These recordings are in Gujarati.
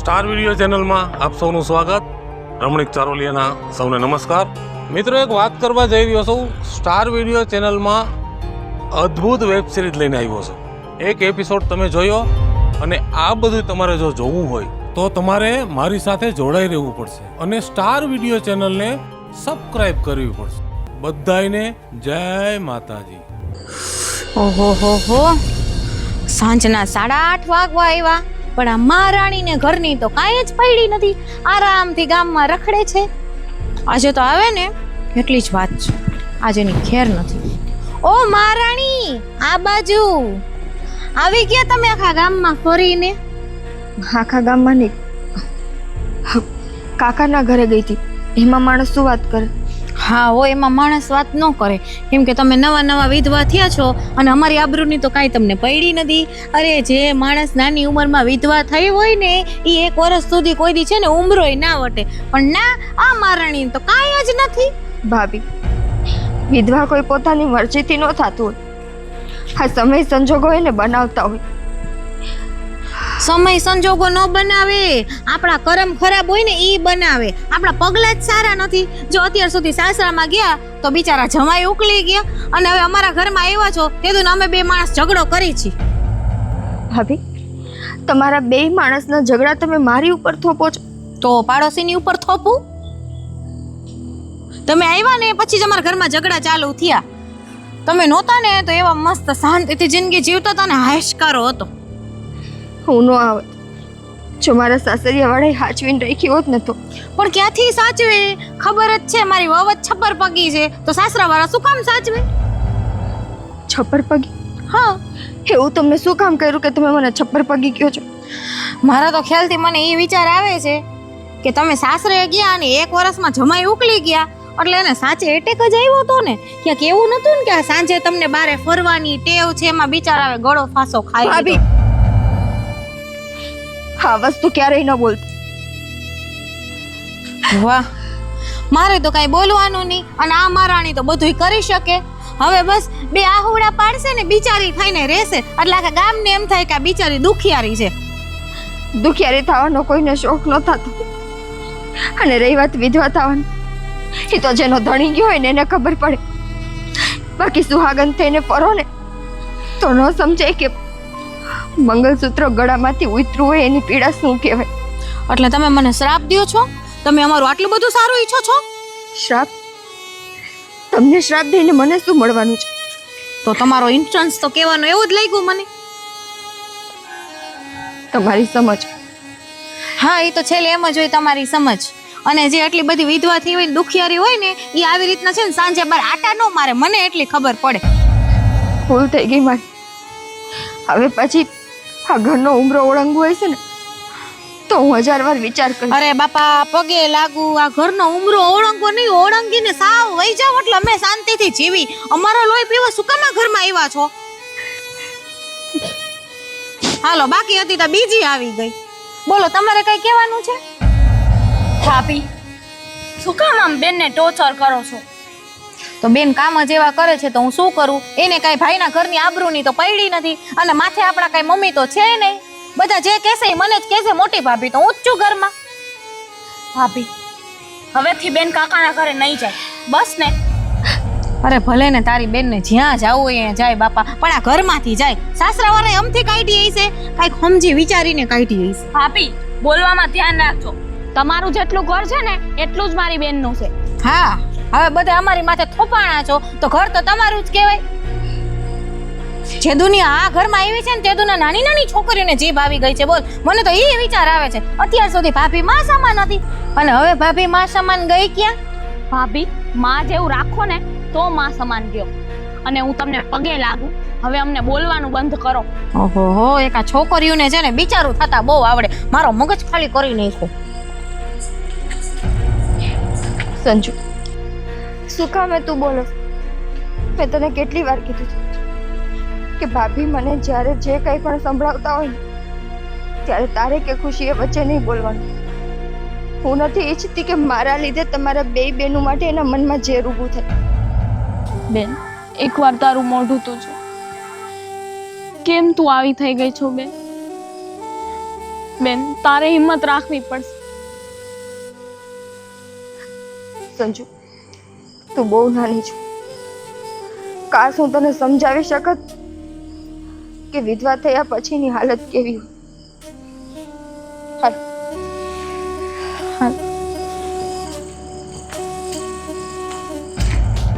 સ્ટાર વિડીયો ચેનલમાં આપ સૌનું સ્વાગત. રમણીક ચારોલિયાના સૌને નમસ્કાર. મિત્રો, એક વાત કરવા જઈ રહ્યો છું. સ્ટાર વિડીયો ચેનલમાં અદ્ભુત વેબ સિરીઝ લઈને આવ્યો છું. એક એપિસોડ તમે જોયો અને આ બધું તમારે જો જોવું હોય તો તમારે મારી સાથે જોડાઈ રહેવું પડશે અને સ્ટાર વિડીયો ચેનલને સબસ્ક્રાઇબ કરવી પડશે. બધાયને જય માતાજી. ઓહો હો હો, સાંજના 8:30 વાગવા આવ્યા, પણ આ મહારાણીને ઘરની તો કાંઈ જ પડી નથી. આરામથી ગામમાં રખડે છે. આજે તો આવે ને એટલી જ વાત છે, આજે એની ખેર નથી. ઓ મહારાણી, આ બાજુ આવી ગયા તમે આખા ગામમાં ફરીને? આખા ગામમાં નહીં, કાકાના ઘરે ગઈ હતી. એમાં માણસ શું વાત કરે? હા હો, એમાં માણસ વાત ન કરે, કેમ કે તમે નવા વિધવા થયા છો અને અમારી આબરૂની તો કાંઈ તમને પડી નથી. અરે, જે માણસ નાની ઉંમરમાં વિધવા થઈ હોય ને એ 1 વર્ષ સુધી કોઈ દી છે ને ઉંમરોય ના વટે, પણ ના, આ મહારાણી તો કાંઈ જ નથી. ભાભી, વિધવા કોઈ પોતાની મરજીથી ન થતું હોય. આ સમય સંજોગો એને બનાવતા હોય. સમય સંજોગો ન બનાવે, આપણા કરમ ખરાબ હોય ને એ બનાવે. આપણા પગલા જ સારા નથી. જો અત્યાર સુધી સાસરામાં ગયા તો બિચારા જમાઈ ઉકલી ગયા, અને હવે અમારા ઘરમાં આવ્યા છો તે તો અમે 2 માણસ ઝઘડો કરી છીએ. ભાભી, તમારા 2 માણસના ઝઘડા તમે મારી ઉપર થોપો છો તો પાડોશીની ઉપર થોપું? તમે આવ્યા ને પછી જ અમારા ઘરમાં ઝઘડા ચાલુ થયા. તમે નહોતા ને તો એવા મસ્ત શાંતિથી જિંદગી જીવતા હતા ને, હાશકારો હતો. હું નો આવત જો મારા સાસરિયા વાળાએ હાચવીને રાખી હોત ને તો. પણ ક્યાંથી સાચવે? ખબર જ છે મારી વહુ જ છપ્પર પગી છે, તો સાસરા વાળા શું કામ સાચવે? છપ્પર પગી? હા, એવું તમને શું કામ કર્યું કે તમે મને છપ્પર પગી કહો છો? મારા તો ખ્યાલથી મને એ વિચાર આવે છે કે તમે સાસરે ગયા અને 1 વર્ષમાં જમાઈ ઉકલી ગયા, એટલે એને સાચે એટેક જ આવ્યો હતો ને. ક્યાંક એવું નતું ને કે સાંજે તમને બારે ફરવાની ટેવ છે, એમાં બિચારા આવે ગળો ફાંસો ખાઈ ભાભી, આ વસ્તુ ક્યારેય ન બોલતી. વાહ, મારે તો કાંઈ બોલવાનું નહીં, અને આ મહારાણી તો બધુંય કરી શકે. હવે બસ 2 આહુડા પાડશે ને બિચારી થઈને રહેશે, એટલે આખા ગામને એમ થાય કે આ બિચારી દુખિયારી છે. દુખિયારી થવાનો કોઈને શોખ ન થતો. અને રહી વાત વિધવા થવાની, એ તો જેનો ધણી ગયો હોય ને એને ખબર પડે. બાકી સુહાગન થઈને ફરો ને તો ન સમજાય કે મંગલસૂત્ર ગળામાંથી ઉતરવું હોય એની પીડા શું કહેવાય. એટલે તમે મને શ્રાપ દ્યો છો? તમે અમારું આટલું બધું સારું ઈચ્છો છો? શ્રાપ? તમને શ્રાપ દઈને મને શું મળવાનું છે? તો તમારો ઇન્સ્ટન્સ તો કહેવાનો એવું જ લાગ્યું મને. તમારી સમજ. હા, એ તો છેલ્લે એમ જ હોય, તમારી સમજ. અને જે આટલી બધી વિધવા થઈ હોય ને દુખિયારી હોય ને એ આવી રીતના છે ને સાંજે બાર આટા ન મારે, મને એટલી ખબર પડે. ભૂલ થઈ ગઈ મારી. હવે પછી આ ઘરનો ઉમરો ઓળંગવો હોય છે ને તો હું 1000 વાર વિચાર કરું. અરે બાપા, પગે લાગુ, આ ઘરનો ઉમરો ઓળંગો નહીં, ઓળંગીને સાવ વહી જાવ એટલે અમે શાંતિથી જીવી. અમારો લોહી પીવા શું કામ આ ઘરમાં આવ્યા છો? હાલો, બાકી હતી તો બીજી આવી ગઈ. બોલો, તમારે કઈ કહેવાનું છે? ભાભી, શું કામ આમ બેનને ટોર્ચર કરો છો? તો બેન કામ જ એવા કરે છે તો હું શું કરું? એને કાંઈ ભાઈના ઘરની આબરૂની તો પડી નથી, અને માથે આપણા કાંઈ મમ્મી તો છે નહીં. બધા જે કહેશે એ મને જ કહેશે. મોટી ભાભી તો હું જ છું ઘરમાં. ભાભી, હવેથી બેન કાકાના ઘરે નહીં જાય, બસ ને. અરે ભલે ને, તારી બેનને જ્યાં જાવું હોય ત્યાં જાય બાપા, પણ આ ઘરમાંથી જાય. સાસરાવાળાએ અમથી કાઢી હશે, કાંઈક સમજી વિચારીને કાઢી હશે. ભાભી, બોલવામાં ધ્યાન રાખજો. તમારું જેટલું ઘર છે ને એટલું જ મારી બેનનું છે. હા, હવે બધા અમારી માથે થોપાણા છો તો ઘર તો તમારું જ કહેવાય. જે દુનિયા આ ઘરમાં આવી છે ને તે દુનિયા નાની છોકરીઓને જીભ આવી ગઈ છે. બોલ, મને તો એ વિચાર આવે છે. અત્યાર સુધી ભાભી માં સમાન હતી અને હવે ભાભી માં સમાન ગઈ ક્યાં? ભાભી, માં જેવું રાખો ને તો માં સમાન ગયો. અને હું તમને પગે લાગુ, હવે અમને બોલવાનું બંધ કરો. ઓહો હો, એક આ છોકરીઓને છે ને બિચારું થતા બહુ આવડે. મારો મગજ ખાલી કરી નાખો. સંજુ, શું કામે તું બોલો? મેં તને કેટલી વાર કીધું છે કે ભાભી મને જ્યારે જે કંઈ પણ સંભળાવતા હોય ને ત્યારે તારે કે ખુશીએ વચ્ચે નહીં બોલવાનું. હું નથી ઈચ્છતી કે મારા લીધે તમારા 2 બહેનો માટે એના મનમાં ઝેર ઊભું થાય. બેન, એકવાર તારું મોઢું તો જો. કેમ તું આવી થઈ ગઈ છો બેન? બેન તારે હિંમત રાખવી પડશે. સંજુ તું બહુ નાની છો. કાશ હું તને સમજાવી શકત કે વિધવા થયા પછીની હાલત કેવી હોય.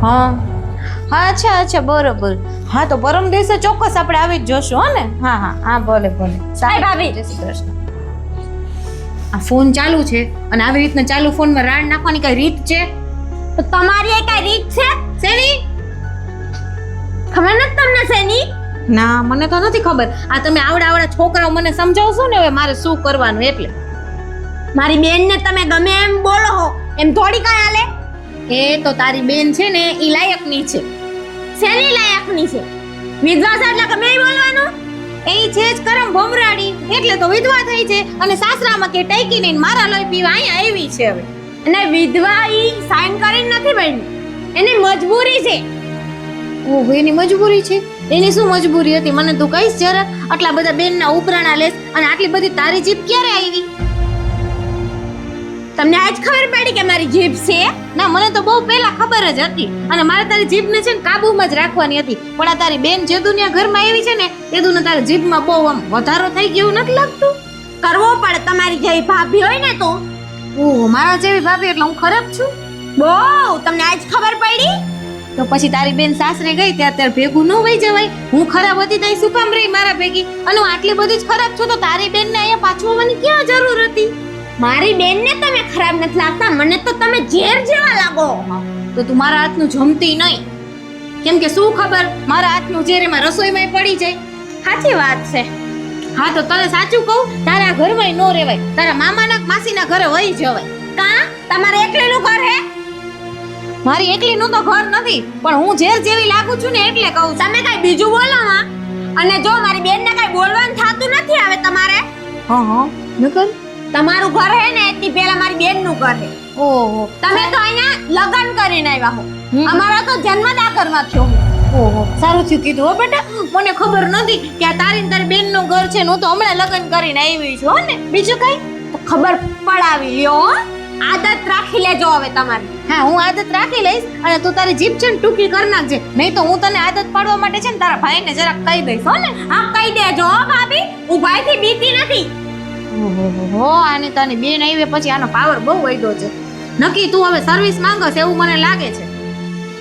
હા હા અચ્છા અચ્છા બરોબર. હા તો પરમ દિવસે ચોક્કસ આપણે આવી જ જોશું હો ને. હા હા હા ભલે ભલે. સાહેબ ભાભી. જય શ્રી કૃષ્ણ. આ ફોન ચાલુ છે અને આવી રીતના ચાલુ ફોનમાં રાડ નાખવાની કઈ રીત છે? તો તમારી એ કઈ રીત છે શેની? ખબર નથી તમને શેની? ના મને તો નથી ખબર. આ તમે આવડા છોકરાઓ મને સમજાવશો ને હવે મારે શું કરવાનું એટલે. મારી બેનને તમે ગમે એમ બોલો હો એમ થોડી કઈ હાલે. એ તો તારી બેન છે ને ઈ લાયકની છે. શેની લાયકની છે? વિધવા છે એટલે ગમે એમ બોલવાનું? એ છે જ કરમ ભમરાડી એટલે તો વિધવા થઈ છે અને સાસરામાં કે ટાઈકી નહીં મારા લોહી પીવા અહીંયા આવી છે હવે. અને વિધવા ઈ સાઈન કરીને નથી બની, એની મજબૂરી છે. ઓહો એની મજબૂરી છે. એની શું મજબૂરી હતી મને તું કહીશ જરા? આટલા બધા બેનના ઉપરાણા લેસ અને આટલી બધી તારી જીભ ક્યારે આવી? તમને આજ ખબર પડી કે મારી જીભ છે? ના મને તો બહુ પહેલા ખબર જ હતી અને મારે તારી જીભને છે ને કાબૂમાં જ રાખવાની હતી. પણ આ તારી બેન જે દુનિયા ઘરમાં આવી છે ને તે દુનિયા તારી જીભમાં બહુ આમ વધારો થઈ ગયો નથી લાગતું? કરવો પડે તમારી જેવી ભાભી હોય ને તો. ઓહો મારા જેવી ભાભી એટલે હું ખરાબ છું? બહુ તમને આજ ખબર પડી? તો પછી તારી બેન સાસરે ગઈ ત્યારે ભેગું ન વહી જવાય? હું ખરાબ હતી તઈ શું કામ રહી મારા ભેગી? અને હું આટલી બધી જ ખરાબ છું તો તારી બેનને અહીંયા પાછું આવવાની ક્યાં જરૂર હતી? મારી બેનને તમે ખરાબ નથી લાગતા, મને તો તમે ઝેર જેવા લાગો. તો તું મારા હાથનું જમતી નહીં. કેમ કે શું ખબર મારા હાથનું ઝેર એમાં રસોઈમાં પડી જાય. સાચી વાત છે. હા તો તને સાચું કહું તારા ઘરમાં નો રહેવાય, તારા મામાના માસીના ઘરે વહી જવાય. કા તમારે એકલીનું ઘર હે? મારી એકલીનું તો ઘર નથી પણ હું ઝેર જેવી લાગુ છું ને એટલે કહું. તમે કઈ બીજું બોલો માં. અને જો મારી બેનને કઈ બોલવાનું થાતું નથી હવે તમારે. હા હા નકર તમારું ઘર હે ને એથી પહેલા મારી બેનનું ઘર હે. ઓહો તમે તો અહીંયા લગ્ન કરીને આવ્યા હો. હમ. અમારો તો જન્મદાખરમાં થયો. ઓહો સારું થયું કીધું હો બેટા. મને ખબર નથી કે આ તારી ને તારી બેનનું ઘર છે ને હું તો હમણાં લગ્ન કરીને આવી છું હો ને. બીજું કઈ તો ખબર પડાવી લ્યો હો. આદત રાખી લેજો હવે તમારી. હા હું આદત રાખી લઈશ અને તું તારી જીભ છે ને ટૂંકી કરી નાખજે. નહીં તો હું તને આદત પાડવા માટે છે ને તારા ભાઈને જરાક કહી દઈશ હો ને. હા કહી દેજો હો ભાભી, હું ભાઈથી બીતી નથી. ઓહો આની તારી બેન આવી પછી આનો પાવર બહુ વધ્યો છે. નક્કી તું હવે સર્વિસ માંગસ એવું મને લાગે છે.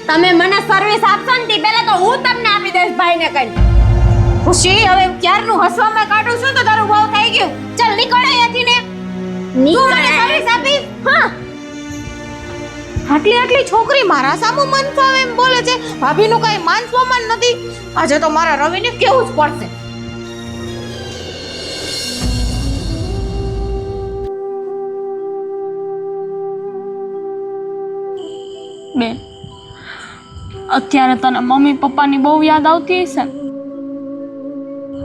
તમે મને સર્વિસ આપશો ને તે પહેલા તો હું તમને આપી દઈશ ભાઈને કઈ. ખુશી હવે ક્યારનું હસવામાં કાઢું છું તો તારું બહુ થઈ ગયું. ચાલ નીકળ અહીંયાથી ને. તું મને સર્વિસ આપી? હા આટલી છોકરી મારા સામુ મન ફાવે એમ બોલે છે. ભાભીનું કઈ માન સન્માન નથી. આજે તો મારા રવિને કેવું જ પડશે. બેન અત્યારે તને મમ્મી પપ્પાની બહુ યાદ આવતી હશે ને?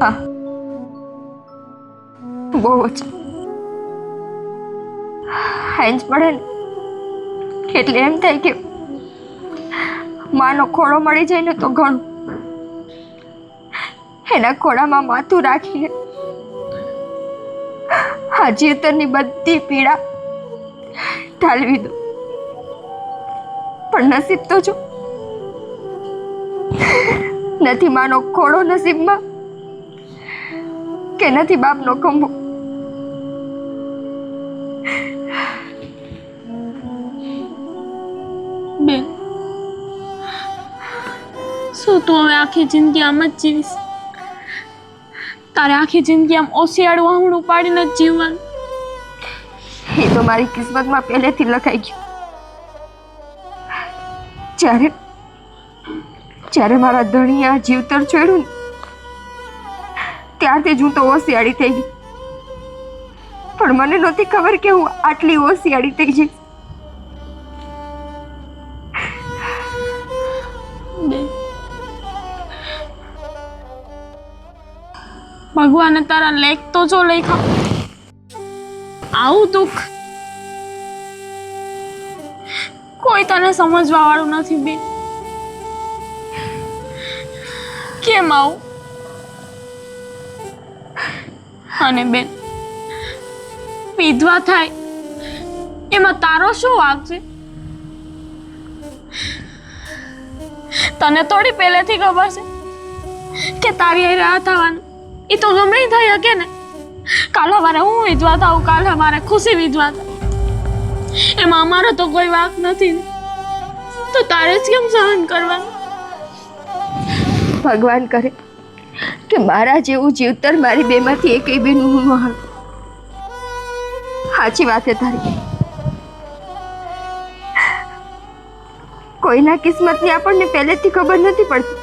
હા બહુ જ. હેંજ પડે ને એટલે એમ થાય કે માનો ખોળો મળી જાય ને તો ઘણું. એના ખોળામાં માથું રાખીને આ જીવતરની બધી પીડા ઢાલવી દો. પણ નસીબ તો જો નથી માનો ખોળો નસીબમાં કે નથી બાપનો ખંભો. બેન શું તું હવે આખી જિંદગી આમ જ જીવીશ? તારે આખી જિંદગી આમ ઓસિયાળું આહણું પાડીને જ જીવવાનું? એ તો મારી કિસ્મતમાં પહેલેથી લખાઈ ગયું. જ્યારે મારા ધણીએ આ જીવતર છોડ્યું ને ત્યારથી જ હું તો હોશિયાળી થઈ ગઈ. પણ મને નહોતી ખબર કે હું આટલી હોશિયાળી થઈ જઈશ. બેન ભગવાને તારા લેખ તો જો લખ્યા. આવું દુઃખ કોઈ તને સમજવા વાળું નથી બેન. કેમ આવું? અને બેન વિધવા થાય એમાં તારો શું વાંક છે? તને થોડી પહેલેથી ખબર છે કે તારી હારે આ થવાનું? એ તો ગમે થઈ શકે ને. કાલે મારે હું વિધવા થાઉં, કાલે મારે ખુશી વિધવા થાય, એમાં અમારો તો કોઈ વાંક નથી ને. તો તારે જ કેમ સહન કરવાનું? ભગવાન કરે કે મારા જેવું જીવતર મારી બેમાંથી એકય બેનું ન આવે. સાચી વાત છે તારી. કોઈના કિસ્મતની આપણને પહેલેથી ખબર નથી પડતી,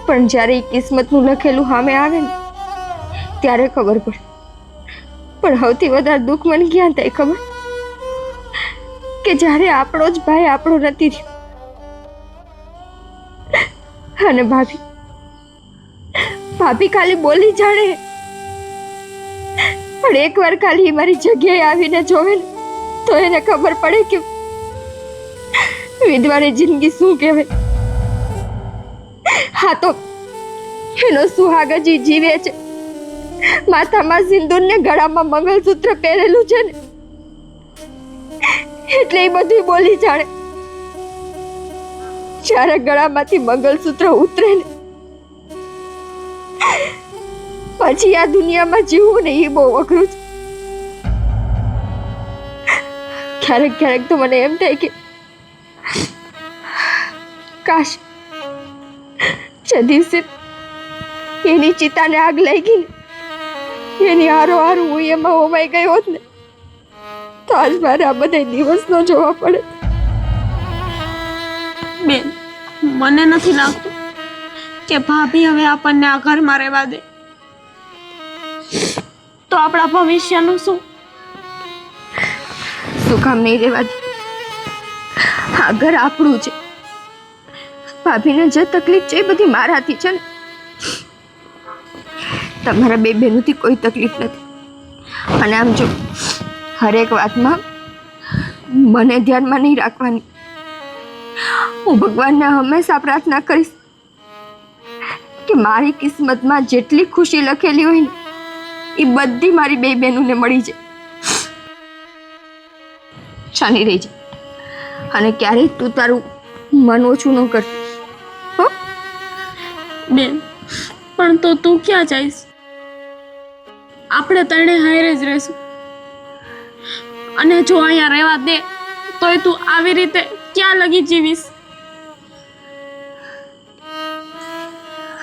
પણ જ્યારે એ કિસ્મતનું લખેલું સામે આવે ને ત્યારે ખબર પડે. પણ સૌથી વધારે દુઃખ મને ક્યાં થાય ખબર? કે જ્યારે આપણો જ ભાઈ આપણો નથી રહ્યો. અને ભાભી ખાલી બોલી જાણે, પણ એકવાર ખાલી મારી જગ્યાએ આવીને જોવે ને તો એને ખબર પડે કે વિધવાની જિંદગી શું કહેવાય. હા તો એનો સુહાગ હજી જીવે છે, માથામાં સિંદૂર ને ગળામાં મંગળસૂત્ર પહેરેલું છે ને, એટલે એ બધું બોલી જાણે. જ્યારે ગળામાંથી મંગળસૂત્ર ઉતરે ને પછી આ દુનિયામાં જીવવું ને એ બહુ અઘરું છે. ક્યારેક ક્યારેક તો મને એમ થાય કે કાશ જે દિવસે એની ચિતાને આગ લાગી ને એની હારો હું એમાં હોમાઈ ગઈ હોત ને તો આજ મારે આ બધા દિવસ ન જોવા પડે. બેન, મને નથી લાગતું કે ભાભી હવે આપણને આ ઘરમાં રહેવા દે. તો આપણા ભવિષ્યનું શું? શું કામ નહીં રહેવા દે? આ ઘર આપણું છે. ભાભીને જે તકલીફ છે એ બધી મારાથી છે ને. તમારા બે બહેનોથી કોઈ તકલીફ નથી. અને આમ જો હરેક વાતમાં મને ધ્યાનમાં નહીં રાખવાની. હું ભગવાનને હંમેશા પ્રાર્થના કરીશ કે મારી કિસ્મતમાં જેટલી ખુશી લખેલી હોય ને એ બધી મારી બે બહેનોને મળી જાય. શાની રહી જાય. અને ક્યારેય તું તારું મન ઓછું ન કરતી હો બેન. પણ તો તું ક્યાં જઈશ? આપણે તને હારે જ રહેશું. અને જો અહીંયા રહેવા દે તોય તું આવી રીતે ક્યાં લગી જીવીશ?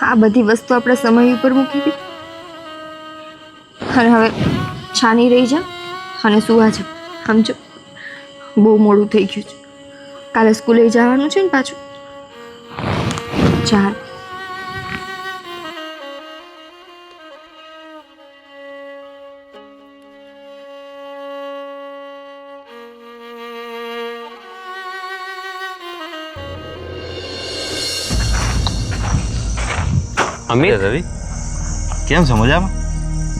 આ બધી વસ્તુ આપણે સમય ઉપર મૂકી હતી. અને હવે છાની રહી જા અને સુવા જા. સમજો, બહુ મોડું થઈ ગયું છે. કાલે સ્કૂલે જવાનું છે ને પાછું. ચાલ. અમિત, રવિ કેમ છે? મજામાં?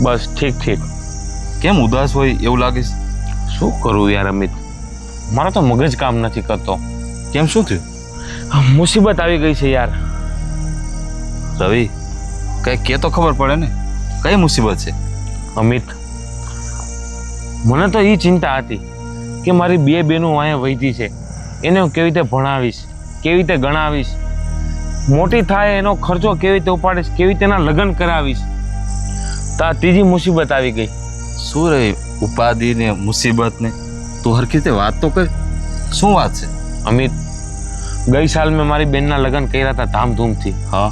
બસ ઠીક ઠીક. કેમ ઉદાસ હોય એવું લાગે છે? શું કરું યાર અમિત, મારો તો મગજ કામ નથી કરતો. કેમ, શું થયું? મુસીબત આવી ગઈ છે યાર. રવિ કઈ કે તો ખબર પડે ને, કઈ મુસીબત છે? અમિત, મને તો એ ચિંતા હતી કે મારી બે બહેનો અહીંયા વહીતી છે, એને હું કેવી રીતે ભણાવીશ, કેવી રીતે ગણાવીશ, મોટી થાય એનો ખર્ચો કેવી રીતે ઉપાડીશ, કેવી રીતે એના લગ્ન કરાવીશ. તો આ ત્રીજી મુસીબત આવી ગઈ. શું રવિ, ઉપાધિ ને મુસીબત ને? તું હરખી રીતે વાત તો કર. શું વાત છે? અમિત, ગઈ સાલ મેં મારી બેનના લગ્ન કર્યા હતા ધામધૂમથી. હા,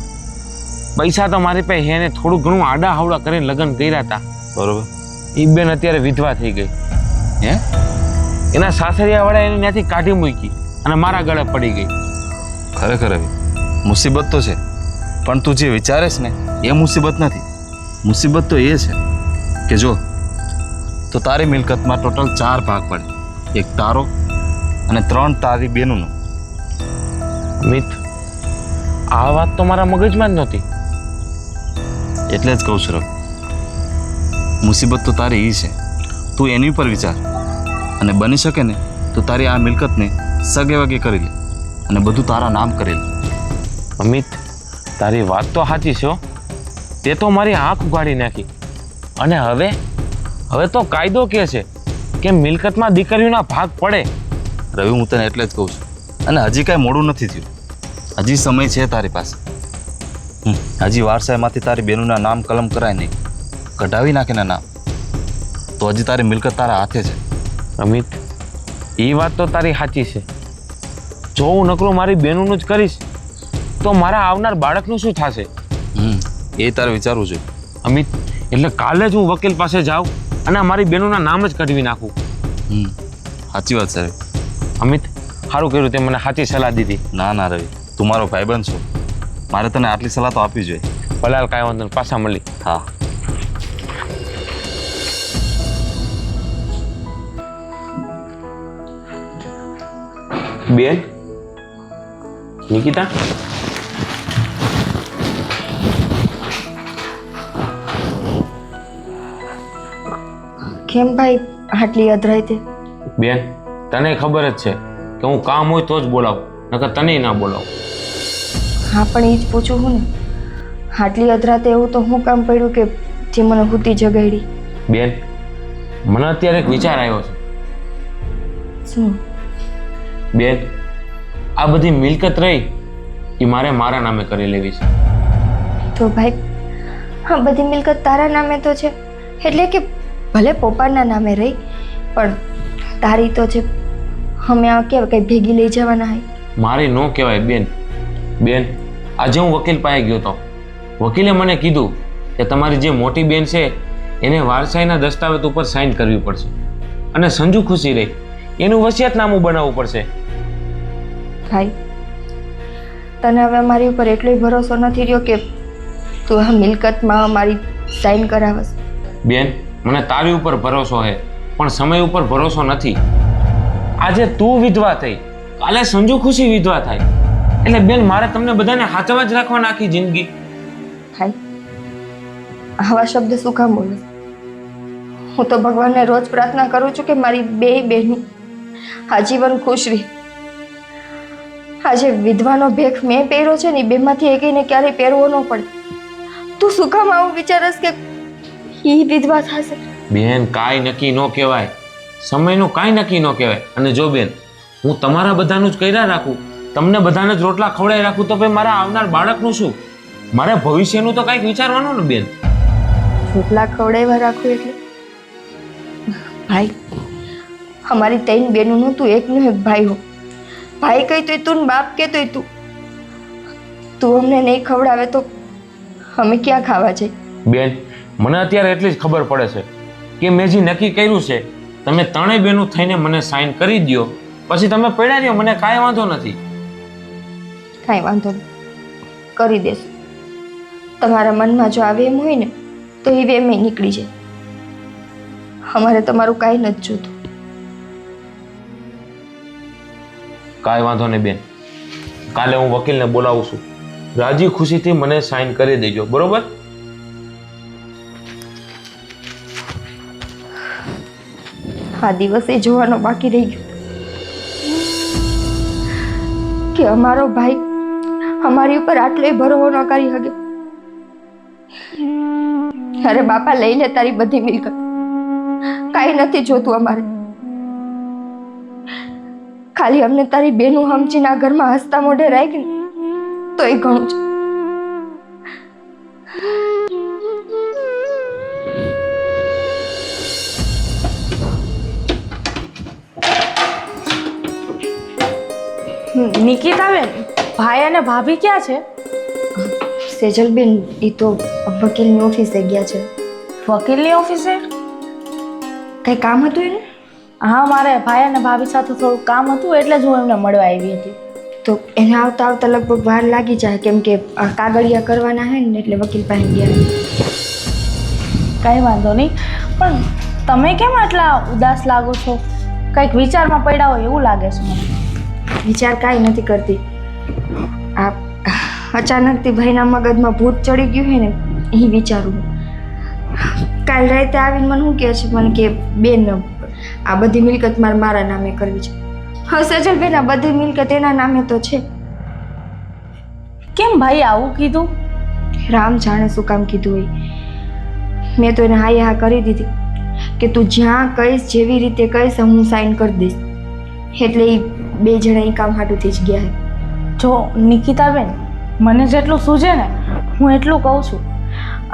પૈસા તો મારી પાસે એને થોડું ઘણું આડા હાવડા કરીને લગ્ન કર્યા હતા. બરોબર. એ બેન અત્યારે વિધવા થઈ ગઈ. હે? એના સાસરિયા વાળા એને ત્યાંથી કાઢી મૂકી અને મારા ગળે પડી ગઈ. ખરેખર રવિ, મુસીબત તો છે, પણ તું જે વિચારે છે ને એ મુસીબત નથી. મુસીબત તો એ છે કે જો તો તારી મિલકતમાં ટોટલ 4 ભાગ પડે. એક તારો અને 3 તારી બેનોનો. મિત, આ વાત તો મારા મગજમાં જ નહોતી. એટલે જ કહું છું રવિ, મુસીબત તો તારી એ છે. તું એની ઉપર વિચાર અને બની શકે ને તો તારી આ મિલકતને સગે વગે કરી લે અને બધું તારા નામ કરી લે. અમિત, તારી વાત તો સાચી છે હો. તે તો મારી આંખ ઉગાડી નાખી. અને હવે તો કાયદો કહે છે કે મિલકતમાં દીકરીઓના ભાગ પડે. રવિ, હું તને એટલે જ કહું છું. અને હજી કાંઈ મોડું નથી થયું. હજી સમય છે તારી પાસે. હજી વારસાઈમાંથી તારી બહેનોના નામ કલમ કરાય નહીં. કઢાવી નાખે ને નામ તો હજી તારી મિલકત તારા હાથે છે. અમિત, એ વાત તો તારી સાચી છે. જો હું નકરું મારી બહેનોનું જ કરીશ તો મારા આવનાર બાળકનું શું થશે? એ તારે વિચારવું જોઈએ. અમિત, એટલે કાલે જ હું વકીલ પાસે જાઉં અને મારી બહેનોના નામ જ કઢવી નાખું. સાચી વાત છે રવિ. અમિત, સારું કર્યું તે મને સાચી સલાહ દીધી. ના ના રવિ, તું મારો ભાઈબંધ છો. મારે તને આટલી સલાહ તો આપવી જોઈએ. ભલાલ, કાંઈ વાંધો નહીં, પાછા મળી. હા. બેન, નિકિતા, કેમ ભાઈ આટલી અધરાઈ તે? બેન, તને ખબર જ છે કે હું કામ હોય તો જ બોલાવું, નકર તને ના બોલાવું. હા, પણ એ જ પૂછું હું ને, આટલી અધરાતે એવું તો હું કામ પડ્યું કે જે મને હુતી જગાડી? બેન, મને અત્યારે એક વિચાર આવ્યો છે. શું? બેન, આ બધી મિલકત રહી એ મારા નામે કરી લેવી છે. તો ભાઈ, હા, બધી મિલકત તારા નામે તો છે, એટલે કે ભલે પપ્પાના નામે રહી પણ તારી તો છે. અમે આ કેવા કઈ ભેગી લઈ જવાના હોય? મારી ન કહેવાય બેન. બેન, આજે હું વકીલ પાસે ગયો હતો. વકીલે મને કીધું કે તમારી જે મોટી બેન છે એને વારસાઈના દસ્તાવેજ ઉપર સાઇન કરવી પડશે અને સંજુ ખુશી રહી એનું વસિયતનામું બનાવવું પડશે. ભાઈ, તને હવે મારી ઉપર એટલો ભરોસો નથી રહ્યો કે તું આ મિલકતમાં મારી સાઈન કરાવસ? બેન, મને તારી ઉપર ભરોસો છે પણ સમય ઉપર ભરોસો નથી. આજે તું વિધવા થઈ, કાલે સંજુ ખુશી વિધવા થાય, એટલે બેન મારે તમને બધાને હાચવા જ રાખવાના આખી જિંદગી. ભાઈ, આવા શબ્દ શું કામ બોલે? હું તો ભગવાનને રોજ પ્રાર્થના કરું છું કે મારી બે બહેનો આજીવન ખુશ રહે. આજે વિધવાનો ભેખ મેં પહેર્યો છે ને, બેમાંથી એકઈને ક્યારેય પહેરવો ન પડે. તું શું કામ આવું વિચારસ કે એ વિધવા થશે? બેન, કાંઈ નક્કી ન કહેવાય, સમયનું કાંઈ નક્કી ન કહેવાય. અને જો બેન, હું તમારા બધાનું જ કર્યા રાખું, તમને બધાને જ રોટલા ખવડાવી રાખું તો ભાઈ મારા આવનાર બાળકનું શું? મારે ભવિષ્યનું તો કાંઈક વિચારવાનું ને બેન. રોટલા ખવડાવવા રાખું એટલે? ભાઈ, અમારી 3 બહેનોનું તું એકનો એક ભાઈ હો. ભાઈ કહી તોય તું, બાપ કે તોય તું. તું અમને નહીં ખવડાવે તો અમે ક્યાં ખાવા જઈએ? બેન, મને અત્યારે એટલી જ ખબર પડે છે કે મેં જે નક્કી કર્યું છે તમે 3 બહેનો થઈને મને સાઇન કરી દો, પછી તમે પડ્યા રહ્યો, મને કાંઈ વાંધો નથી. કાંઈ વાંધો નહીં, કરી દેશું. તમારા મનમાં જો આવે એમ હોય ને તો એ એમ નીકળી જાય. અમારે તમારું કાંઈ નથી જોતું. કાંઈ વાંધો નહીં બેન, કાલે હું વકીલને બોલાવું છું, રાજી ખુશીથી મને સાઇન કરી દેજો, બરોબર? આ દિવસે જોવાનો બાકી રહી ગયો કે અમારો ભાઈ અમારી ઉપર આટલો ભરોસો ન કરી શકે. અરે બાપા, લઈ લે તારી બધી મિલકત, કાંઈ નથી જોતું અમારે. ખાલી અમને તારી બેનું સમજીને આ ઘરમાં હસતા મોઢે રાખી તો એ ઘણું છે. નિકિતાબેન, ભાઈ અને ભાભી ક્યાં છે? સેજલબેન, એ તો વકીલની ઓફિસે ગયા છે. વકીલની ઓફિસે? કઈ કામ હતું એને? હા, મારે ભાઈ અને ભાભી સાથે થોડું કામ હતું એટલે જ હું એમને મળવા આવી હતી. તો એને આવતા આવતા લગભગ વાર લાગી જાય, કેમ કે આ કાગળિયા કરવાના હે ને, એટલે વકીલ પાસે ગયા. કાંઈ વાંધો નહીં, પણ તમે કેમ આટલા ઉદાસ લાગો છો? કંઈક વિચારમાં પડ્યા હોય એવું લાગે છે મને. વિચાર કાંઈ નથી કરતી. આ અચાનકથી ભાઈના મગજમાં ભૂત ચડી ગયું છે ને, એ વિચારું. કાલ રાતે આવીને મને શું કહે છે, મને કે બેન આ બધી મિલકત મારા નામે કરવી છે. હા સજલબેન, આ બધી મિલકત એના નામે તો છે. કેમ ભાઈ આવું કીધું? રામ જાણે શું કામ કીધું હોય. મેં તો એને હા કરી દીધી કે તું જ્યાં કહીશ જેવી રીતે કહીશ હું સાઈન કરી દઈશ. એટલે એ બે જણા એ કામ હાટુથી જ ગયા છે. જો નિકિતાબેન, મને જેટલું સૂઝે ને હું એટલું કહું છું,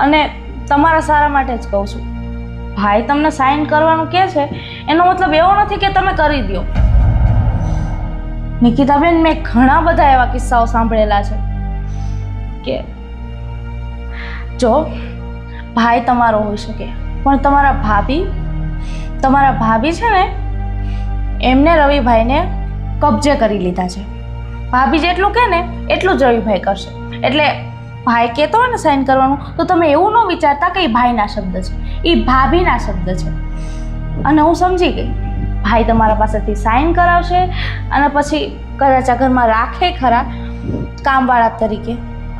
અને તમારા સારા માટે જ કહું છું. ભાઈ તમને સાઈન કરવાનું કહે છે એનો મતલબ એવો નથી કે તમે કરી દો. નિકિતાબેન, મેં ઘણા બધા એવા કિસ્સાઓ સાંભળેલા છે કે જો ભાઈ તમારો હોઈ શકે પણ તમારા ભાભી છે ને એમને રવિભાઈને કબજે કરી લીધા છે. ભાભી જેટલું કહે ને એટલું જ રવિભાઈ કરશે. એટલે ભાઈ કહેતો હોય ને સાઈન કરવાનું તો તમે એવું ન વિચારતા કે એ ભાઈના શબ્દ છે, એ ભાભીના શબ્દ છે. અને હું સમજી ગઈ, ભાઈ તમારા પાસેથી સાઈન કરાવશે અને પછી કદાચ આ ઘરમાં રાખે ખરા કામવાળા તરીકે,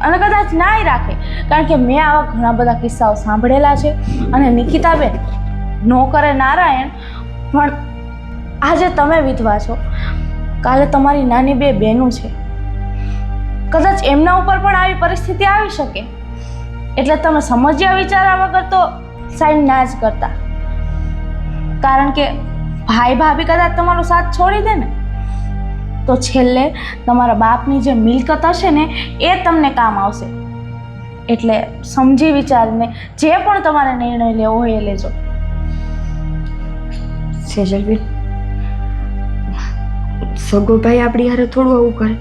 અને કદાચ નાય રાખે, કારણ કે મેં આવા ઘણા બધા કિસ્સાઓ સાંભળેલા છે. અને નિકિતાબેન, નો કરે નારાયણ, પણ આજે તમે વિધવા છો, કાલે તમારી નાની બે બહેનો છે, કદાચ એમના ઉપર પણ આવી પરિસ્થિતિ આવી શકે. એટલે તમે સમજ્યા વિચાર્યા વગર તો સાઈન ના જ કરતા, કારણ કે ભાઈ ભાભી કદાચ તમારો સાથ છોડી દે ને તો છેલ્લે તમારા બાપની જે મિલકત હશે ને એ તમને કામ આવશે. એટલે સમજી વિચારીને જે પણ તમારે નિર્ણય લેવો હોય એ લેજો. સેજલબેન, સગો ભાઈ આપણી હારે થોડું આવું કરે.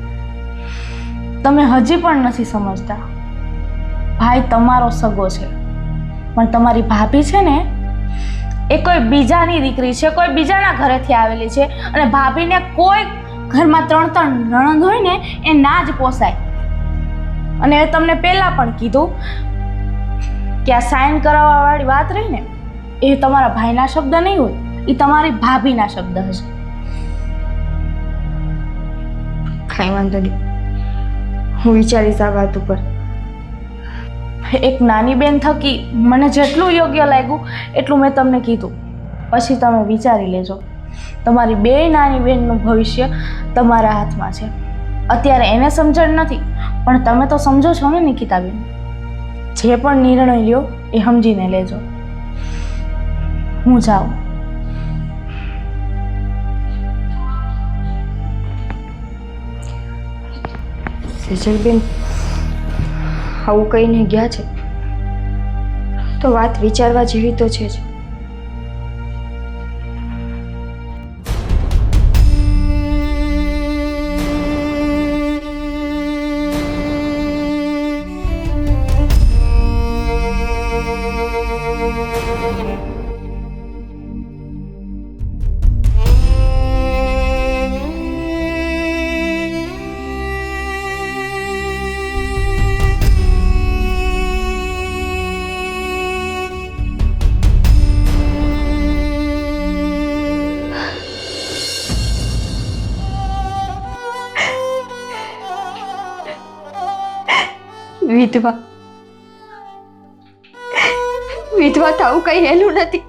તમે હજી પણ નથી સમજતા. ભાઈ તમારો સગો છે, પણ તમારી ભાભી છે ને એ કોઈ બીજાની દીકરી છે, કોઈ બીજાના ઘરેથી આવેલી છે. અને ભાભીને કોઈ ઘરમાં 3 નણંદ હોય ને એ ના જ પોસાય. અને એ તમને પહેલાં પણ કીધું કે આ સાઈન કરાવવાવાળી વાત રહી ને એ તમારા ભાઈના શબ્દ નહીં હોય, એ તમારી ભાભીના શબ્દ હશે. કાંઈ વાંધો નહીં, હું વિચારીશ આ વાત ઉપર. એક નાની બેન થકી મને જેટલું યોગ્ય લાગ્યું એટલું મેં તમને કીધું. પછી તમે વિચારી લેજો. તમારી બે નાની બહેનનું ભવિષ્ય તમારા હાથમાં છે. અત્યારે એને સમજણ નથી, પણ તમે તો સમજો છો ને નિકિતાબેન. જે પણ નિર્ણય લ્યો એ સમજીને લેજો. હું જાઉં. સેજલબેન આવું કહીને ગયા છે તો વાત વિચારવા જેવી તો છે જ. વિધવા થવું કઈ હેલું નથી.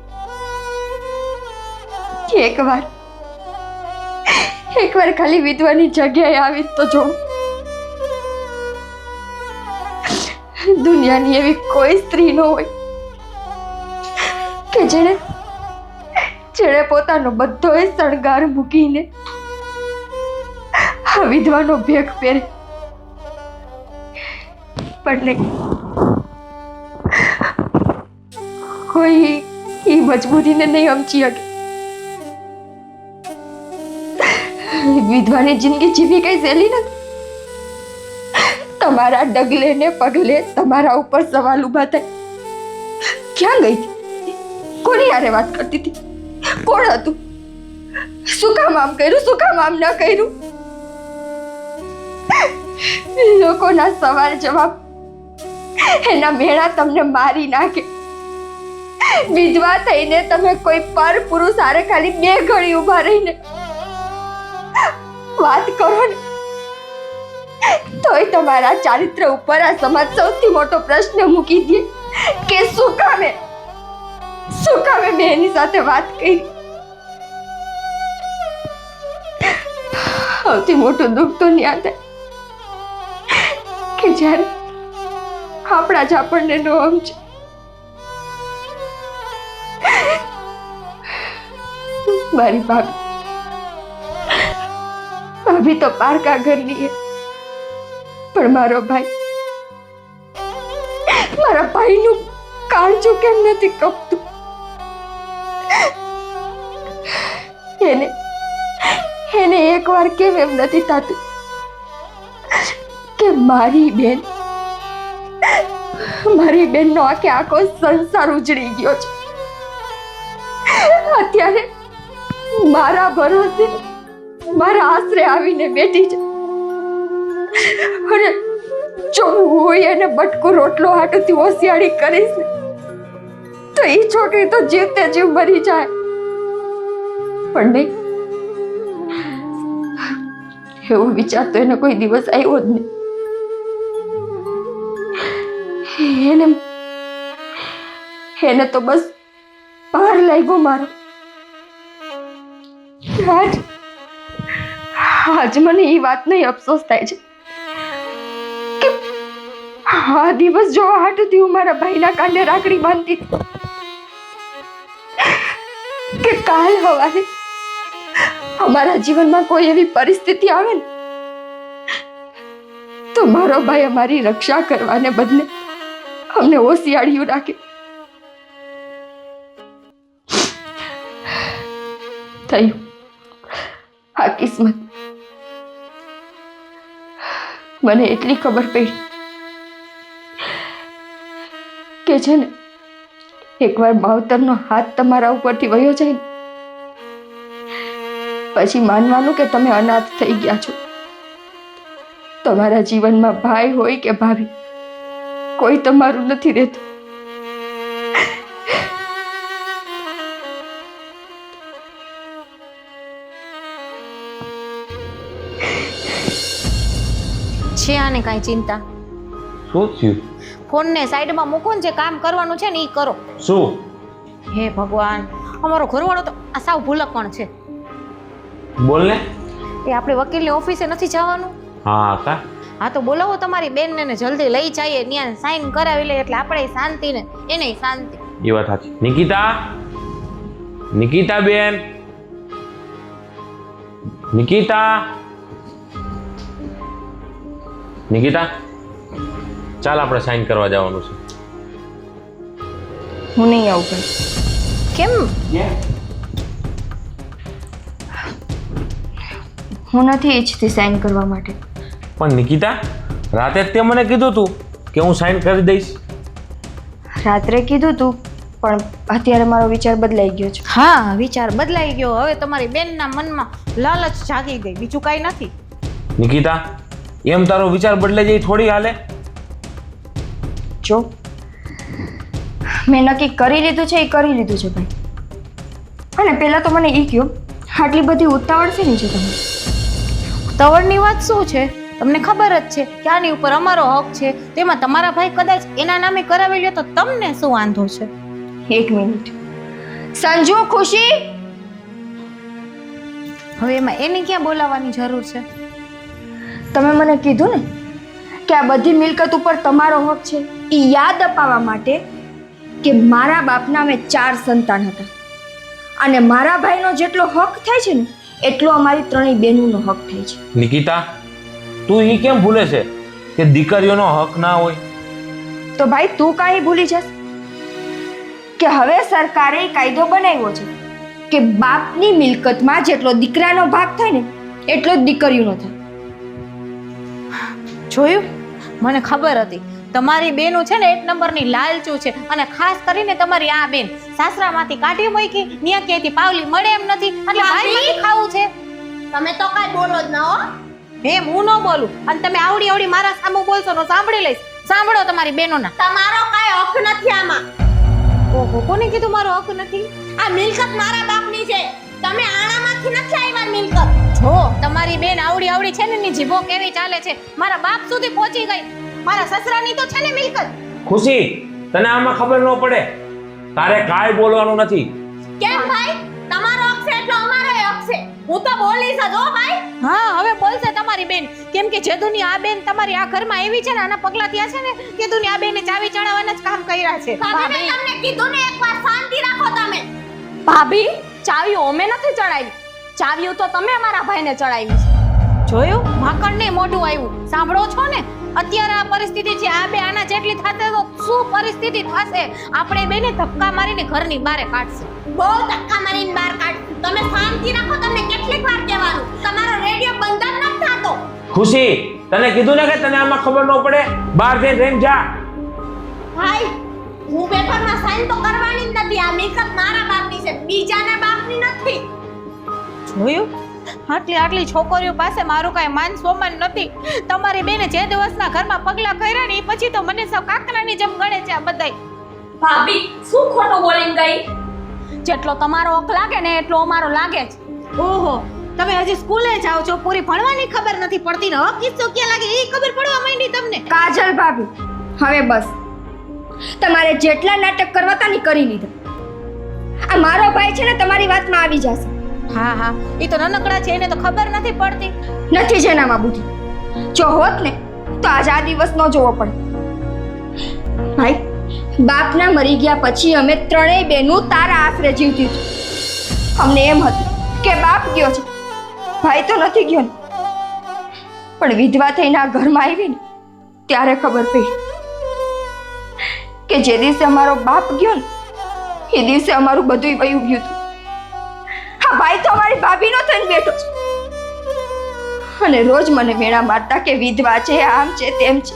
એકવાર ખાલી વિધવાની જગ્યાએ આવી તો જો. દુનિયાની એવી કોઈ સ્ત્રી ન હોય કે જેણે પોતાનો બધો શણગાર મૂકીને આ વિધવાનો ભેખ પહેરે. પણ કોઈ એ મજબૂરીને નહીં સમજી શકે. વિધવાની જિંદગી જીવી કઈ સહેલી નથી. તમારા ડગલે ને પગલે તમારા ઉપર સવાલ ઉભા થાય. ક્યાં ગઈ હતી? કોની હારે વાત કરતી હતી? કોણ હતું? શું કામ આમ કર્યું? શું કામ આમ ન કર્યું? લોકોના સવાલ જવાબ એના મેળા તમને મારી નાખે. વિધવા થઈને તમે કોઈ પર પુરુષ હારે ખાલી 2 ઘડી ઊભા રહીને વાત કરો ને તોય તમારા ચારિત્ર ઉપર આ સમાજ સૌથી મોટો પ્રશ્ન મૂકી દે કે શું કામે મેં એની સાથે વાત કરી. સૌથી મોટું દુઃખ તો ત્યાં થાય કે જ્યારે આપણા જ આપણને નો સમજે. મારી ભાભી તો પારકા ઘરની છે, પણ મારા ભાઈનું કાળજું કેમ નથી કપતું? એને એકવાર કેમ એમ નથી થતું કે મારી બેનનો આખો સંસાર ઉજળી ગયો છે? અત્યારે મારા ભરોસે મારા આશરે આવીને બેઠી છે, અને જો હું એને બટકો રોટલો હાટુથી હોશિયારી કરીશ ને તો એ છોકરી તો જીવતે જીવ મરી જાય. પણ નહીં, એવો વિચાર તો એને કોઈ દિવસ આવ્યો જ નહીં. એને તો બસ બહાર લાગ્યો મારો. આજ મને એ વાતનો અફસોસ થાય છે કે આ દિવસ જોવા હાટુથી હું મારા ભાઈના કાંડે રાખડી બાંધતી કે કાલ સવારે અમારા જીવનમાં કોઈ એવી પરિસ્થિતિ આવે ને તો મારો ભાઈ અમારી રક્ષા કરવાને બદલે અમને હોશિયાળીઓ રાખે. થયું આ કિસ્મત. મને એટલી ખબર પડી કે છે ને, એકવાર માવતરનો હાથ તમારા ઉપરથી વયો જાય ને પછી માનવાનું કે તમે અનાથ થઈ ગયા છો. તમારા જીવનમાં ભાઈ હોય કે ભાભી, કોઈ તમારું નથી રહેતું. છે આને કાંઈ ચિંતા? શું થયું? ફોનને સાઈડમાં મૂકો ને, જે કામ કરવાનું છે ને એ કરો. શું? હે ભગવાન, અમારો ઘરવાળો તો આ સાવ ભૂલકણ છે. બોલ ને. એ આપણે વકીલની ઓફિસે નથી જવાનું? હા કા? હા તો બોલાવો તમારી બેનને ને જલ્દી લઈ જઈએ, ત્યાં સાઈન કરાવી લે એટલે આપણે શાંતિ ને એને શાંતિ. એ વાત સાચી. નિકિતા બેન, નિકિતા, ચાલ આપણે સાઈન કરવા જવાનું છે. હું નહીં આવું ભાઈ. કેમ? હું નથી ઈચ્છતી સાઈન કરવા માટે. પણ નિકિતા, રાતે તે મને કીધું તું કે હું સાઈન કરી દઈશ. રાત્રે કીધું તું, પણ અત્યારે મારો વિચાર બદલાઈ ગયો છે. હા, વિચાર બદલાઈ ગયો. હવે તમારી બેનના મનમાં લાલચ જાગી ગઈ, બીજું કાંઈ નથી. નિકિતા, એમ તારો વિચાર બદલાઈ જાય થોડી હાલે? જો મેં નક્કી કરી લીધું છે, એ કરી લીધું છે ભાઈ. અને પહેલા તો મને એ કહ્યું, આટલી બધી ઉતાવળ છે ને છે તમે? ઉતાવળની વાત શું છે? તમને ખબર જ છે કે આની ઉપર અમારો હક છે. તેમાં તમારા ભાઈ કદાચ એના નામે કરાવી લ્યો તો તમને શું વાંધો છે? એક મિનિટ સંજુ, ખુશી, હવે એમાં એને ક્યાં બોલાવવાની જરૂર છે? તમે મને કીધું ને કે આ બધી મિલકત ઉપર તમારો હક છે, એ યાદ અપાવવા માટે કે મારા બાપના અમે 4 સંતાન હતા, અને મારા ભાઈનો જેટલો હક થાય છે ને એટલો અમારી ત્રણેય બહેનોનો હક થાય છે. નિકિતા, તું એ કેમ ભૂલે છે કે દીકરીઓનો હક ના હોય? તો ભાઈ તું કાંઈ ભૂલી જશ કે હવે સરકારે કાયદો બનાવ્યો છે કે બાપની મિલકતમાં જેટલો દીકરાનો ભાગ થાય ને એટલો જ દીકરીઓનો થાય. જોયું? મને ખબર હતી તમારી બેનું છે ને એક નંબરની લાલચું છે, અને ખાસ કરીને તમારી આ બેન સાસરામાંથી કાઢી મૂકી, ન્યા ક્યાંયથી પાવલી મળે એમ નથી, એટલે ભાઈમાંથી ખાવું છે. તમે તો કાંઈ બોલો જ ના હો. એમ હું ન બોલું, અને તમે આવડી આવડી મારા સામું બોલશો તો સાંભળી લઈશ. સાંભળો તમારી બેનોના. તમારો કાંઈ હક નથી આમાં. ઓહો, કોને કીધું મારો હક નથી? આ મિલકત મારા બાપની છે. તમે આણામાંથી નથી આવ્યા મિલકત. જો તમારી બેન આવડી આવડી છે ને, એની જીભો કેવી ચાલે છે, મારા બાપ સુધી પહોંચી ગઈ. મારા સસરાની તો છે ને મિલકત. ખુશી, તને આમાં ખબર ન પડે? તારે કાંઈ બોલવાનું નથી. કેમ ભાઈ? તમારો હક છે એટલો અમારો હક છે. હું તો બોલીશ જ હો ભાઈ. હા, હવે બોલશે તમારી બેન, કેમ કે જેદુની આ બેન તમારી આ ઘરમાં એવી છે ને, આના પગલા થયા છે ને, જેદુની આ બેને ચાવી ચડાવવાના જ કામ કર્યા છે. ભાભી, મેં તમને કીધું ને એકવાર શાંતિ રાખો તમે. ભાભી, ચાવીઓ અમે નથી ચડાવી, ચાવીઓ તો તમે અમારા ભાઈને ચડાવી છે. જોયું માકણને મોઢું આવ્યું, સાંભળો છો ને? અત્યારે આ પરિસ્થિતિ છે, આ બે આના જેટલી થશે તો શું પરિસ્થિતિ થશે? આપણે બેને ધક્કા મારીને ઘરની બહાર કાઢશે. બહુ ધક્કા મારીને બહાર કાઢ. તમે શાંતિ રાખો, તમને કેટલીક વાર કહેવાનું, તમારો રેડિયો બંધ જ નથી થતો. ખુશી, તને કીધું ને કે તને આમાં ખબર ન પડે, બહાર જઈને રહીને જા. ભાઈ, હું પેપરમાં સાઈન તો કરવાની જ નથી. આ મિલકત મારા બાપની છે, બીજાના બાપની નથી. જોયું? આટલી છોકરીઓ પાસે મારું કાંઈ માન સન્માન નથી. તમારી બેને જે દિવસના ઘરમાં પગલા કર્યા ને એ પછી તો મને સૌ કાકરાની જેમ ગણે છે આ બધાય. ભાભી, શું ખોટું બોલીને ગઈ? જેટલો તમારો હક લાગે ને એટલો અમારો લાગે છે. ઓહો, તમે હજી સ્કૂલે જાઓ છો, પૂરી ભણવાની ખબર નથી પડતી ને હક કિસ્સો ક્યાં લાગે એ ખબર પડવા માંડી તમને. કાજલ ભાભી, હવે બસ. તમારે જેટલા નાટક કરવા હતા ને કરી લીધા. આ મારો ભાઈ છે ને તમારી વાતમાં આવી જશે. હા, એ તો નાનકડા છે, એને તો ખબર નથી પડતી. નથી જેનામાં બુદ્ધિ. જો હોત ને તો આજ આ દિવસ ન જોવો પડે. ભાઈ, બાપના મરી ગયા પછી અમે ત્રણેય બહેનો તારા આશરે જીવતી હતી. અમને એમ હતું કે બાપ ગયો છે, ભાઈ તો નથી ગયો ને. પણ વિધવા થઈને આ ઘરમાં આવી ને ત્યારે ખબર પડી કે જે દિવસે અમારો બાપ ગયો ને એ દિવસે અમારું બધું વયું ગયું હતું. હા, ભાઈ તો અમારી ભાભીનો થઈને બેઠો છે અને રોજ મને મેણા મારતા કે વિધવા છે, આમ છે, તેમ છે.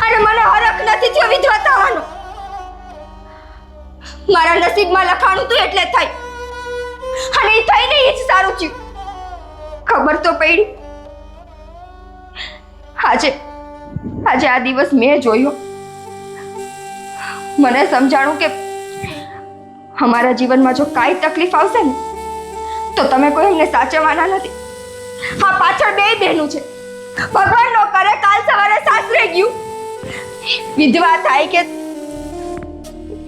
અને મને હરખ નથી થયો વિધવા થવાનો. મારા નસીબમાં લખાણું હતું એટલે થઈ, અને એ થઈને એ જ સારું થયું. ખબર તો પડી. આજે આ દિવસ મેં જોયો, મને સમજાણું કે અમારા જીવનમાં જો કાંઈ તકલીફ આવશે ને તો તમે કોઈ અમને સાચવવાના નથી. હા, પાછળ બે બહેનું છે. ભગવાન નો કરે કાલ સવારે સાસરે ગયું વિધવા થાય કે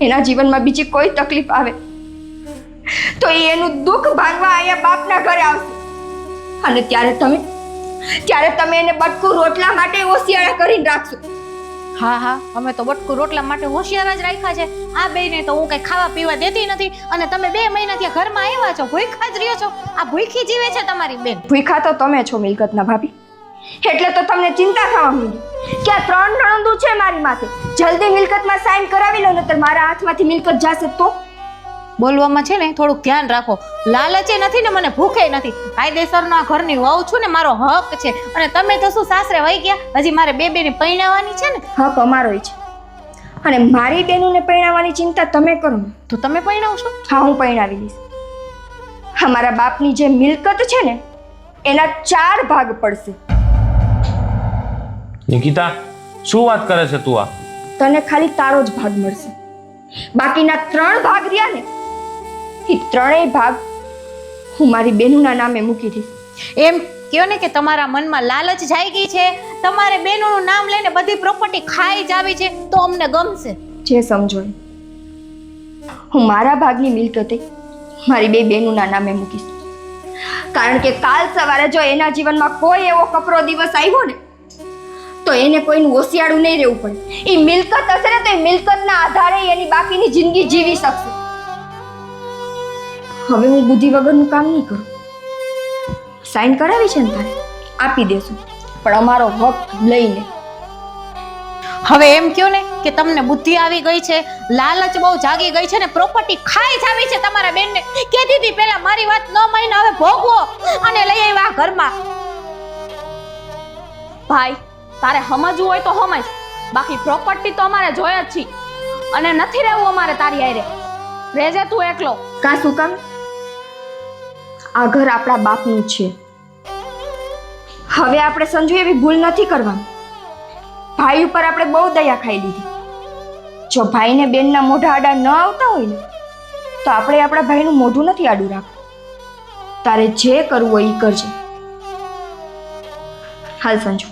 એના જીવનમાં બીજી કોઈ તકલીફ આવે તો એનું દુઃખ ભાંગવા અહીંયા બાપના ઘરે આવશે. અને ત્યારે તમે એને બટકું રોટલા માટે હોશિયારા કરીને રાખશો. હા, અમે તો બટકું રોટલા માટે હોશિયાર જ રાખ્યા છે. આ બેને તો હું કઈ ખાવા પીવા દેતી નથી, અને તમે 2 મહિનાથી ઘરમાં આવ્યા છો, ભૂખ્યા જ રહ્યો છો. આ ભૂખી જીવે છે તમારી બેન. ભૂખા તો તમે છો મિલકતના ભાભી. એટલે તો તમને ચિંતા થવા માંડી કે આ 3 નણંદો છે મારી માથે. જલ્દી મિલકતમાં સાઈન કરાવી લો, નહીતર મારા હાથમાંથી મિલકત જશે તો. બોલવામાં છે ને થોડુંક ધ્યાન રાખો. લાલચે નથી ને મને ભૂખે નથી. કાયદેસરનો આ ઘરની વહુ છું ને, મારો હક છે. અને તમે તો શું સાસરે વહી ગયા? હજી મારે બેને પૈણાવવાની છે ને. હક અમારોય છે, અને મારી બેનોને પૈણાવવાની ચિંતા તમે કરો તો તમે પૈણાવશો? હા, હું પૈણાવી લઈશ. અમારા બાપની જે મિલકત છે ને એના 4 ભાગ પડશે. નિકિતા, શું વાત કરે છે તું? આ તને ખાલી તારો જ ભાગ મળશે. બાકીના 3 ભાગ રહ્યા ને એ 3 ભાગ હું મારી બેનોના નામે મૂકી દઈશ. એમ કયો ને કે તમારા મનમાં લાલચ જાગી છે, તમારે બેનોનું નામ લઈને બધી પ્રોપર્ટી ખાઈ જ આવી છે, તો અમને ગમશે. જે સમજો એ. હું મારા ભાગની મિલકતે મારી 2 બહેનોના નામે મૂકીશ. કારણ કે કાલ સવારે જો એના જીવનમાં કોઈ એવો કપરો દિવસ આવ્યો ને તો એને કોઈનું હોશિયાળું નહીં રહેવું પડે. એ મિલકત હશે ને તો એ મિલકતના આધારે એની બાકીની જિંદગી જીવી શકશે. હવે હું બુદ્ધિ વગરનું કામ નહીં કરું. સાઈન કરાવી છે ને તારે આપી દેશું, પણ અમારો હક લઈને. હવે એમ કયો ને કે તમને બુદ્ધિ આવી ગઈ છે, લાલચ બહુ જાગી ગઈ છે ને, પ્રોપર્ટી ખાઈ જ આવી છે તમારા બેનને. કહેતી હતી પહેલા મારી વાત ન માનીને હવે ભોગવો અને લઈ આવ્યા ઘરમાં. ભાઈ, તારે સમજવું હોય તો સમજ, બાકી પ્રોપર્ટી તો અમારે જોઈએ જ છે. અને નથી રહેવું અમારે તારી હારે. રહેજે તું એકલો. કાં શું કામ? આ ઘર આપણા બાપનું છે. હવે આપણે સંજુ એવી ભૂલ નથી કરવાની. ભાઈ ઉપર આપણે બહુ દયા ખાઈ લીધી. જો ભાઈને બેનના મોઢા આડા ન આવતા હોય ને તો આપણે આપણા ભાઈનું મોઢું નથી આડું રાખવું. તારે જે કરવું હોય એ કરજે. હાલ સંજુ.